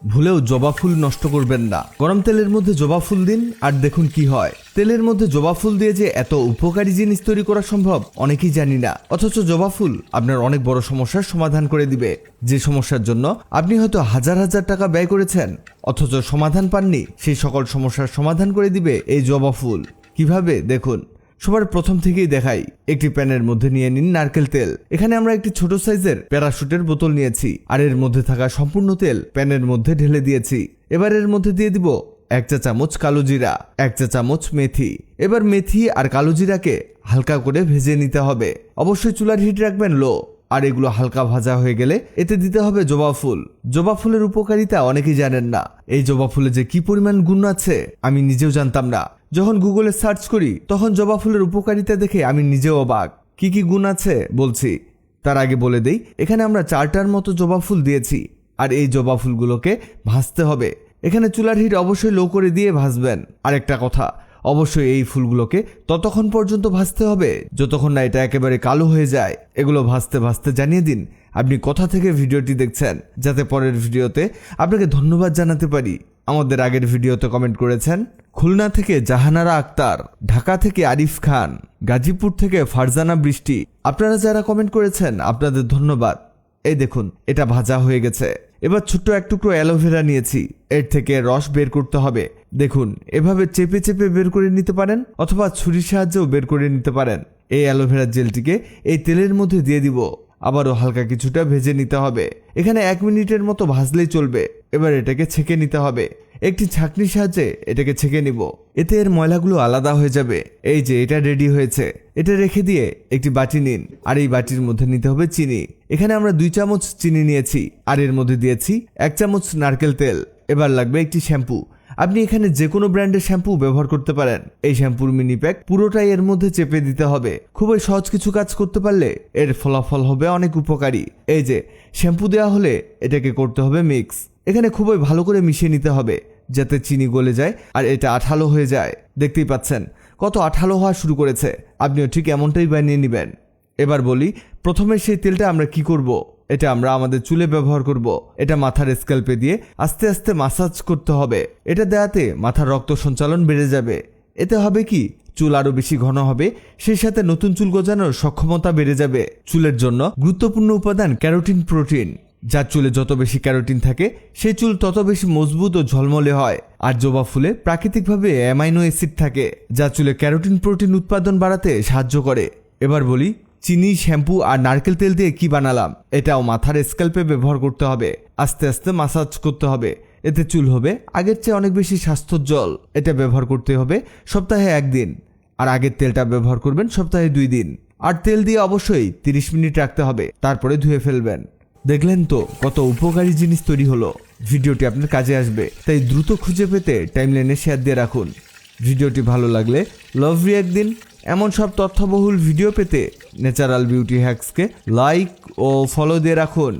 ভুলেও জবা ফুল নষ্ট করবেন না। গরম তেলের মধ্যে জবা ফুল দিন আর দেখুন কি হয়। তেলের মধ্যে জবা ফুল দিয়ে যে এত উপকারী জিনিস তৈরি করা সম্ভব অনেকেই জানি না, অথচ জবা ফুল আপনার অনেক বড় সমস্যার সমাধান করে দিবে। যে সমস্যার জন্য আপনি হয়তো হাজার হাজার টাকা ব্যয় করেছেন অথচ সমাধান পাননি, সেই সকল সমস্যার সমাধান করে দিবে এই জবা ফুল। কিভাবে দেখুন। সবার প্রথম থেকেই দেখাই, একটি প্যানের মধ্যে নিয়ে নিন নারকেল তেল। এখানে আমরা একটি ছোট সাইজের প্যারাশুটের বোতল নিয়েছি আর এর মধ্যে থাকা সম্পূর্ণ তেল প্যানের মধ্যে ঢেলে দিয়েছি। এবার এর মধ্যে দিয়ে দিব 1 চা চামচ কালো জিরা, 1 চা চামচ মেথি। এবার মেথি আর কালো জিরাকে হালকা করে ভেজে নিতে হবে। অবশ্যই চুলার হিট রাখবেন লো। আর এগুলো হালকা ভাজা হয়ে গেলে এতে দিতে হবে জবা ফুল। জবা ফুলের উপকারিতা অনেকেই জানেন না। এই জবা ফুলে যে কি পরিমাণ গুণ আছে আমি নিজেও জানতাম না। যখন গুগলে সার্চ করি তখন জবা ফুলের উপকারিতা দেখে আমি নিজেও অবাক। কি কি গুণ আছে বলছি। তার আগে বলে দেই, এখানে আমরা 4টার মতো জবা ফুল দিয়েছি আর এই জবা ফুলগুলোকে ভাজতে হবে। এখানে চুলার হিট অবশ্যই লো করে দিয়ে ভাজবেন। আর একটা কথা, অবশ্যই এই ফুলগুলোকে ততক্ষণ পর্যন্ত ভাজতে হবে যতক্ষণ না এটা একেবারে কালো হয়ে যায়। এগুলো ভাজতে ভাজতে জানিয়ে দিন আপনি কোথা থেকে ভিডিওটি দেখছেন, যাতে পরের ভিডিওতে আপনাকে ধন্যবাদ জানাতে পারি। আমাদের আগের ভিডিওতে কমেন্ট করেছেন খুলনা থেকে জাহানারা আক্তার, ঢাকা থেকে আরিফ খান, গাজীপুর থেকে ফারজানা বৃষ্টি। আপনারা যারা কমেন্ট করেছেন আপনাদের ধন্যবাদ। এই দেখুন এটা ভাজা হয়ে গেছে। এবার ছোট্ট এক টুকরো অ্যালোভেরা নিয়েছি, এর থেকে রস বের করতে হবে। দেখুন এভাবে চেপে চেপে বের করে নিতে পারেন অথবা ছুরির সাহায্যেও বের করে নিতে পারেন। এই অ্যালোভেরা জেলটিকে এই তেলের মধ্যে দিয়ে দিব। আবারও হালকা কিছুটা ভেজে নিতে হবে। এখানে 1 মিনিটের মতো ভাজলেই চলবে। এবার এটাকে ছেঁকে নিতে হবে। একটি ছাঁকনির সাহায্যে এটাকে ছেঁকে নিব। এতে এর ময়লাগুলো আলাদা হয়ে যাবে। এই যে এটা রেডি হয়েছে। এটা রেখে দিয়ে একটি বাটি নিন আর এই বাটির মধ্যে নিতে হবে চিনি। এখানে আমরা 2 চামচ চিনি নিয়েছি আর এর মধ্যে দিয়েছি 1 চামচ নারকেল তেল। এবার লাগবে একটি শ্যাম্পু। আপনি এখানে যে কোনো ব্র্যান্ডের শ্যাম্পু ব্যবহার করতে পারেন। এই শ্যাম্পুর মিনি প্যাক পুরোটাই এর মধ্যে চেপে দিতে হবে। খুবই সহজ কিছু কাজ করতে পারলে এর ফলাফল হবে অনেক উপকারী। এই যে শ্যাম্পু দেওয়া হলে এটাকে করতে হবে মিক্স। এখানে খুবই ভালো করে মিশিয়ে নিতে হবে যাতে চিনি গলে যায় আর এটা আঠালো হয়ে যায়। দেখতেই পাচ্ছেন কত আঠালো হওয়া শুরু করেছে। আপনিও ঠিক এমনটাই বানিয়ে নেবেন। এবার বলি, প্রথমে সেই তেলটা আমরা কি করব। এটা আমরা আমাদের চুলে ব্যবহার করব। এটা মাথার স্ক্যাল্পে দিয়ে আস্তে আস্তে মাসাজ করতে হবে। এটা দেওয়াতে মাথার রক্ত সঞ্চালন বেড়ে যাবে। এতে হবে কি, চুল আরো বেশি ঘন হবে, সেই সাথে নতুন চুল গজানোর সক্ষমতা বেড়ে যাবে। চুলের জন্য গুরুত্বপূর্ণ উপাদান ক্যারোটিন প্রোটিন। যার চুলে যত বেশি ক্যারোটিন থাকে সেই চুল তত বেশি মজবুত ও ঝলমলে হয়। আর জবা ফুলে প্রাকৃতিকভাবে অ্যামাইনো অ্যাসিড থাকে যা চুলে ক্যারোটিন প্রোটিন উৎপাদন বাড়াতে সাহায্য করে। এবার বলি, চিনি, শ্যাম্পু আর নারকেল তেল দিয়ে কি বানালাম। এটাও মাথার স্ক্যাল্পে ব্যবহার করতে হবে। আস্তে আস্তে মাসাজ করতে হবে। এতে চুল হবে আগের চেয়ে অনেক বেশি স্বাস্থ্যোজ্জ্বল। এটা ব্যবহার করতে হবে সপ্তাহে 1 দিন আর আগের তেলটা ব্যবহার করবেন সপ্তাহে 2 দিন। আর তেল দিয়ে অবশ্যই 30 মিনিট রাখতে হবে, তারপরে ধুয়ে ফেলবেন। দেখলেন তো কত উপকারী জিনিস তৈরি হলো। ভিডিওটি আপনার কাজে আসবে, তাই দ্রুত খুঁজে পেতে টাইমলাইনে শেয়ার দিয়ে রাখুন। ভিডিওটি ভালো লাগলে লাভ রিঅ্যাক্ট দিন। এমন সব তথ্যবহুল ভিডিও পেতে ন্যাচারাল বিউটি হ্যাক্সকে লাইক ও ফলো দিয়ে রাখুন।